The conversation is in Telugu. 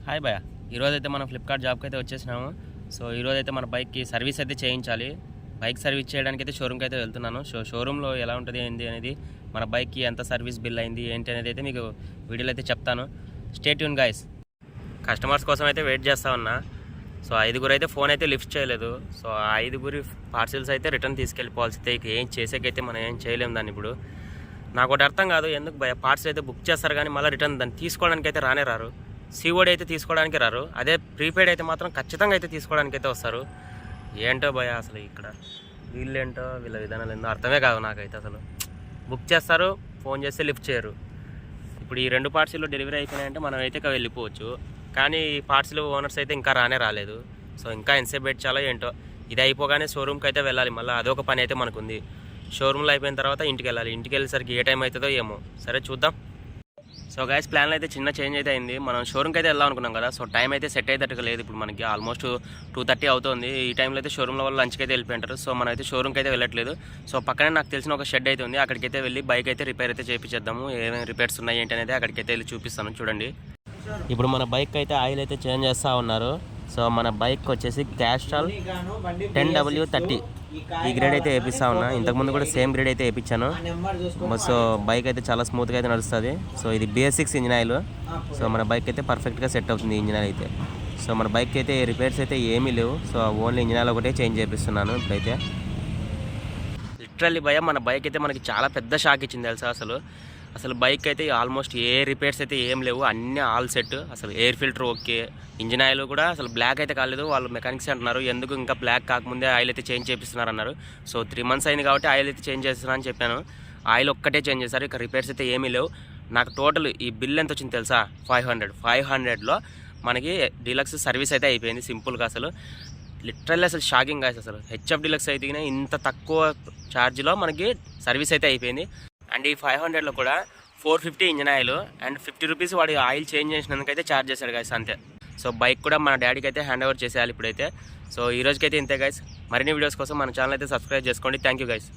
హాయ్ భయ్య, ఈరోజైతే మనం ఫ్లిప్కార్ట్ జాబ్కి అయితే వచ్చేసినాము. సో ఈరోజైతే మన బైక్కి సర్వీస్ అయితే చేయించాలి. బైక్ సర్వీస్ చేయడానికి అయితే షోరూమ్కి అయితే వెళ్తున్నాను. షోరూంలో ఎలా ఉంటుంది ఏంటి అనేది, మన బైక్కి ఎంత సర్వీస్ బిల్ అయింది ఏంటి అనేది అయితే మీకు వీడియోలో అయితే చెప్తాను. Stay tune guys. కస్టమర్స్ కోసం అయితే వెయిట్ చేస్తూ ఉన్నా. సో 5 అయితే ఫోన్ అయితే లిఫ్ట్ చేయలేదు. సో ఆ 5 పార్సిల్స్ అయితే రిటర్న్ తీసుకెళ్ళిపోవాల్సిందే. ఇక ఏం చేసేకైతే మనం ఏం చేయలేము దాన్ని. ఇప్పుడు నాకు ఒకటి అర్థం కాదు, ఎందుకు భయ పార్సిల్ అయితే బుక్ చేస్తారు కానీ మళ్ళీ రిటర్న్ దాన్ని తీసుకోవడానికి అయితే రారు. సిఓడి అయితే తీసుకోవడానికి రారు. అదే ప్రీపెయిడ్ అయితే మాత్రం ఖచ్చితంగా అయితే తీసుకోవడానికి అయితే వస్తారు. ఏంటో భయ అసలు ఇక్కడ వీళ్ళేంటో వీళ్ళ విధానాలు ఏంటో అర్థమే కాదు నాకైతే. అసలు బుక్ చేస్తారు, ఫోన్ చేస్తే లిఫ్ట్ చేయరు. ఇప్పుడు ఈ 2 పార్సిల్ డెలివరీ అయిపోయినాయంటే మనం అయితే వెళ్ళిపోవచ్చు. కానీ ఈ పార్సిల్ ఓనర్స్ అయితే ఇంకా రాలేదు. సో ఇంకా ఎంతసేపు పెట్టాలో ఏంటో. ఇది అయిపోగానే షోరూమ్కి అయితే వెళ్ళాలి. మళ్ళీ అదొక పని అయితే మనకుంది. షోరూమ్లో అయిపోయిన తర్వాత ఇంటికి వెళ్ళాలి. ఇంటికి వెళ్ళేసరికి ఏ టైం అవుతుందో ఏమో. సరే చూద్దాం. సో గైస్, ప్లాన్లో అయితే చిన్న చేంజ్ అయితే అయింది. మనం షోరూమ్కి అయితే వెళ్దాం అనుకున్నాం కదా. సో టైం అయితే సెట్ అయ్యేటట్టుగా లేదు. ఇప్పుడు మనకి ఆల్మోస్ట్ 2:30 అవుతుంది. ఈ టైంలో అయితే షోరూమ్లో వాళ్ళు లంచ్కి అయితే వెళ్ళిపోయింటారు. సో మనం అయితే షోరూమ్కి అయితే వెళ్ళట్లేదు. సో పక్కనే నాకు తెలిసిన ఒక షెడ్ అయితే ఉంది. అక్కడికైతే వెళ్ళి బైక్ అయితే రిపేర్ అయితే చేయించేద్దాము. ఏమేమి రిపేర్స్ ఉన్నాయి ఏంటి అనేది అక్కడికైతే వెళ్ళి చూపిస్తాను. చూడండి, ఇప్పుడు మన బైక్ అయితే ఆయిల్ అయితే చేంజ్ చేస్తూ ఉన్నారు. సో మన బైక్ వచ్చేసి క్యాస్ట్రాల్ 10W30 ఈ గ్రేడ్ అయితే వేపిస్తా ఉన్నా. ఇంతకుముందు కూడా సేమ్ గ్రేడ్ అయితే వేయించాను. సో బైక్ అయితే చాలా స్మూత్గా అయితే నడుస్తుంది. సో ఇది BS6 ఇంజిన్ ఆయిల్. సో మన బైక్ అయితే పర్ఫెక్ట్గా సెట్ అవుతుంది ఇంజిన్ ఆయిల్ అయితే. సో మన బైక్ అయితే రిపేర్స్ అయితే ఏమీ లేవు. సో ఓన్లీ ఇంజిన్ ఆయిల్ ఒకటే చేంజ్ చేపిస్తున్నాను ఇప్పుడైతే. లిటరల్లీ భయ, మన బైక్ అయితే మనకి చాలా పెద్ద షాక్ ఇచ్చింది తెలుసా. అసలు బైక్ అయితే ఆల్మోస్ట్ ఏ రిపేర్స్ అయితే ఏం లేవు, అన్నీ ఆల్ సెట్. అసలు air filter okay, engine oil కూడా అసలు బ్లాక్ అయితే కాలేదు. వాళ్ళు మెకానిక్స్ అంటున్నారు ఎందుకు ఇంకా బ్లాక్ కాకముందే ఆయిల్ అయితే చేంజ్ చేపిస్తున్నారు అన్నారు. సో 3 months అయింది కాబట్టి ఆయిల్ అయితే చేంజ్ చేస్తున్నా అని చెప్పాను. ఆయిల్ ఒక్కటే చేంజ్ చేశారు, ఇక రిపేర్స్ అయితే ఏమీ లేవు. నాకు టోటల్ ఈ బిల్ ఎంత వచ్చింది తెలుసా? 500లో మనకి డీలక్స్ సర్వీస్ అయితే అయిపోయింది సింపుల్గా. అసలు లిటరల్లీ అసలు షాకింగ్ గాయ్స్. అసలు HF డీలక్స్ అయితే ఇంత తక్కువ ఛార్జ్లో మనకి సర్వీస్ అయితే అయిపోయింది. అండ్ ఈ 500లో కూడా 450 ఇంజిన్ ఆయిల్ అండ్ 50 రూపీస్ వాడి ఆయిల్ చేంజ్ చేసినందుకైతే ఛార్జ్ చేశాడు గైస్, అంతే. సో బైక్ కూడా మన డాడీకి అయితే హ్యాండ్ ఓవర్ చేసేయాలి ఇప్పుడైతే. సో ఈ రోజుకైతే ఇంతే గైస్. మరిన్ని వీడియోస్ కోసం మన ఛానల్ అయితే సబ్స్క్రైబ్ చేసుకోండి. Thank you guys.